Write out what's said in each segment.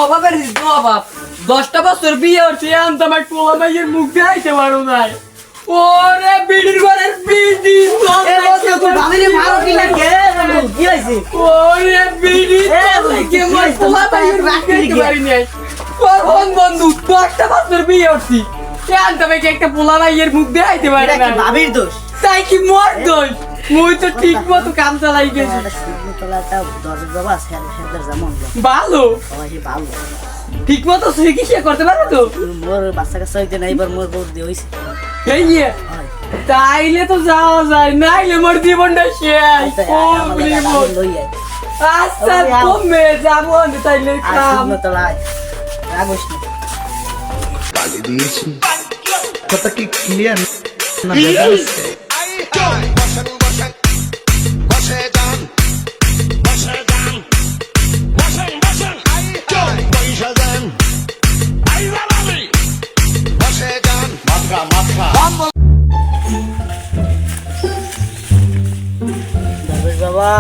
অভাবের অভাব 10টা বছর বিয়ে হচ্ছে আনতাম এক পোলা মাইয়ের মুখ দেখাইতে পারো নাই ওরে বিড়ির ঘরের বিড়ি ভাবিরে মারো কি লাগে কি হইছে ওরে বিড়ি কে মই পোলা মাইয়ের মুখ দেখাইতে পারি নাই কোন বন্ধু 10টা বছর বিয়ে হচ্ছে আনতাম একটা পোলা মাইয়ের মুখ দেখাইতে পারি না ভাবির দোষ তাই কি মোর দোষ মুই তো ঠিক মতো কাম চালাই গেছি তোলাটা দরবেশ বাবা সেদের যেমন ভালো ভালো ঠিক মতো চিকিৎসা করতে পারবে তো মোর বাচ্চা কাছে হইতে না এবার মোর বউ দিয়ে হইছে এই নিয়ে তাইলে তো যাওয়া যায় নাইলে মোর জীবনটা শেষ ও জীবন লই আই আচ্ছা কমে যাবো আমি তাইলে কাম তোলাই রাগোস না গালি দিয়েছি কথা কি ক্লিয়ার না বেজাচ্ছে দরবেশ বাবা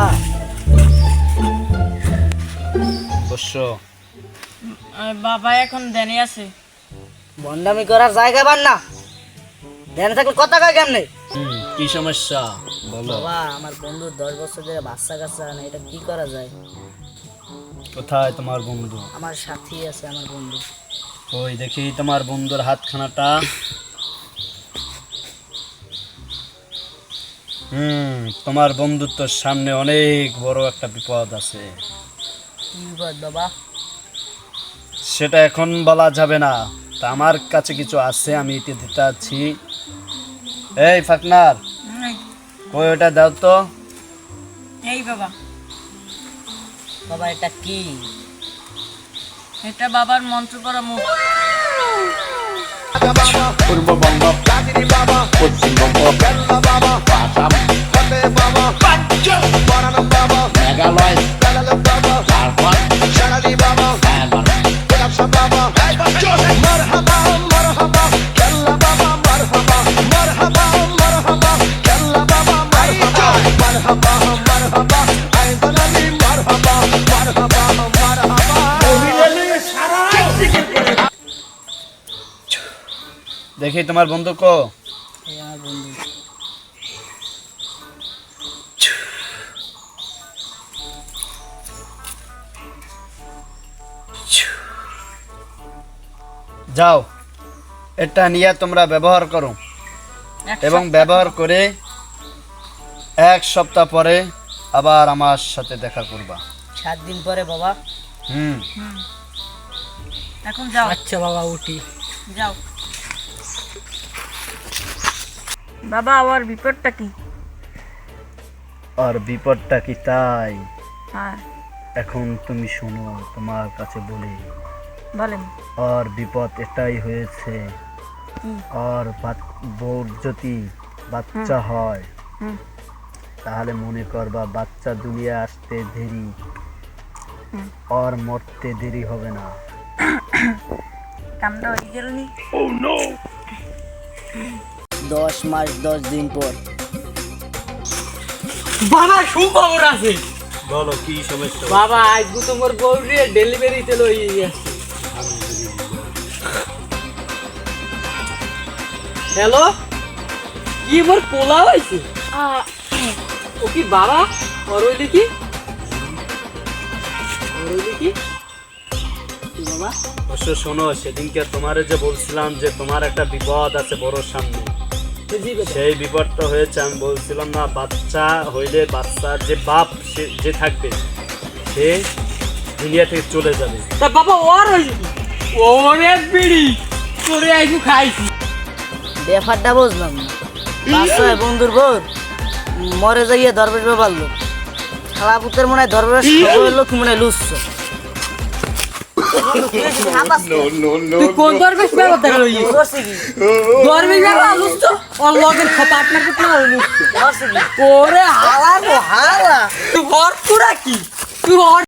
বাবা এখন দেনে আছে বন্ডামি করার জায়গা পান না ধ্যানে থাকলে কথা কয় কেমনে কি সমস্যা বলো বাবা আমার বন্ধু 10 বছর ধরে বাচ্চা কাচ্চা না এটা কি করা যায় কোথায় তোমার বন্ধু আমার সাথী আছে আমার বন্ধু ওই দেখি তোমার বন্ধুর হাতখানাটা তোমার বন্ধুত্বর সামনে অনেক বড় একটা বিপদ আছে কি বিপদ বাবা সেটা এখন বলা যাবে না তা আমার কাছে কিছু আছে আমি এটা দিতে আছি এই ফাকনার কই ওটা দাও তো এই বাবা বাবা এটা কি এটা বাবার মন্ত্র করা মুখ পূর্ববঙ্গ পশ্চিমবঙ্গ মেঘালয় দেখি তোমার বন্ধু কো এই আমার বন্ধু যাও এটা নিয়ে তোমরা ব্যবহার করো এবং ব্যবহার করে 1 সপ্তাহ পরে আবার আমার সাথে দেখা করবা 7 দিন পরে বাবা এখন যাও আচ্ছা বাবা উঠি যাও বাবা আমার বিপদটা কি আর বিপদটা কি তাই হ্যাঁ এখন তুমি শোনো তোমার কাছে বলি বলেন আর বিপদ এটাই হয়েছে আর বউর যদি বাচ্চা হয় তাহলে মনে করবা বাচ্চা দুনিয়া আসতে দেরি আর মরতে দেরি হবে না কামটা হয়ে গেল নি 10 মাস 10 দিন পর বাবা সুখবর আছে বলো কি সমস্যা বাবা আজ তোমার বউরে ডেলিভারিতে লই আসছে হ্যালো কি মোর পোলা হইছে ও কি বাবা আর ওই দেখি বাবা অবশ্য শোনো সেদিনকে তোমারে যে বলছিলাম যে তোমার একটা বিপদ আছে বড় সামনে সেই বিপদটা হয়েছে আমি বলছিলাম না বাচ্চা হইলে বাচ্চার যে বাপ সে যে থাকবে সে দুনিয়া থেকে চলে যাবে তা বাবা ওর হইছে ওরে বিড়ি তোরে আইকু খাইছি ব্যাপারটা বুঝলাম না বাচ্চা বন্ধুর বউ মরে যাইয়ে দরবেশ বাবার লোক খালা পুতের মনে হয় দরবেশ লোক মনে হয় লুচ্ছ তুই কোন দরবেশ ব্যবহার দেখা লই করছে কি দরবেশ ব্যবহার লুচ্ছ ওর লগের খতা আপনার কুতনা লুচ্ছ করছে কি ওরে হালা হালা তুই হর পুরা কি তুই